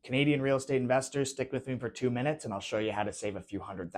Canadian real estate investors, stick with me for 2 minutes and I'll show you how to save a few $100,000.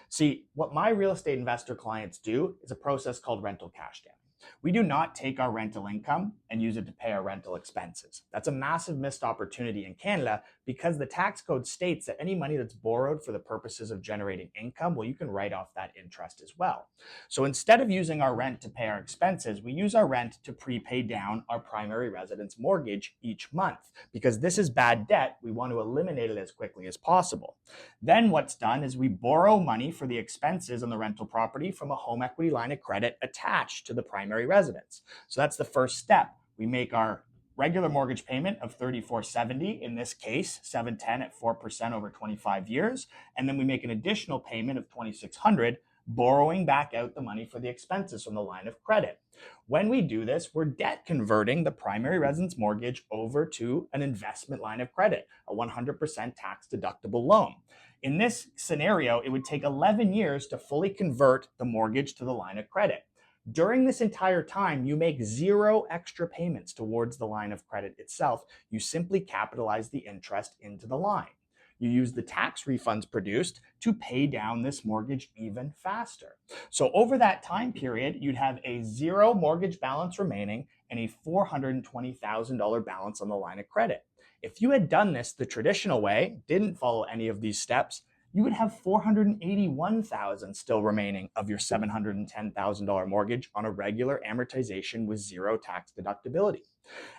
See, what my real estate investor clients do is a process called rental cash down. We do not take our rental income and use it to pay our rental expenses. That's a massive missed opportunity in Canada because the tax code states that any money that's borrowed for the purposes of generating income, well, you can write off that interest as well. So instead of using our rent to pay our expenses, we use our rent to prepay down our primary residence mortgage each month. Because this is bad debt, we want to eliminate it as quickly as possible. Then what's done is we borrow money for the expenses on the rental property from a home equity line of credit attached to the primary residence. So that's the first step. We make our regular mortgage payment of $34.70, in this case, $710 at 4% over 25 years. And then we make an additional payment of $2,600, borrowing back out the money for the expenses from the line of credit. When we do this, we're debt converting the primary residence mortgage over to an investment line of credit, a 100% tax deductible loan. In this scenario, it would take 11 years to fully convert the mortgage to the line of credit. During this entire time, you make zero extra payments towards the line of credit itself. You simply capitalize the interest into the line. You use the tax refunds produced to pay down this mortgage even faster. So over that time period, you'd have a zero mortgage balance remaining and a $420,000 balance on the line of credit. If you had done this the traditional way, didn't follow any of these steps, you would have $481,000 still remaining of your $710,000 mortgage on a regular amortization with zero tax deductibility.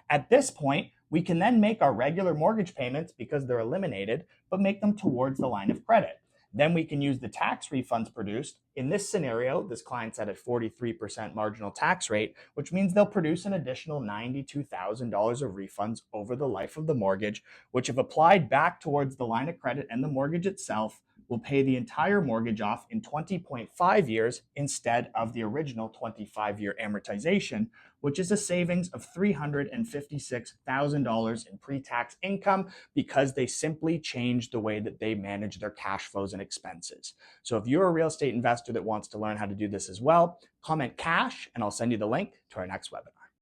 At this point, we can then make our regular mortgage payments because they're eliminated, but make them towards the line of credit. Then we can use the tax refunds produced. In this scenario, this client's at a 43% marginal tax rate, which means they'll produce an additional $92,000 of refunds over the life of the mortgage, which if applied back towards the line of credit and the mortgage itself, will pay the entire mortgage off in 20.5 years instead of the original 25-year amortization, which is a savings of $356,000 in pre-tax income because they simply changed the way that they manage their cash flows and expenses. So if you're a real estate investor that wants to learn how to do this as well, comment cash and I'll send you the link to our next webinar.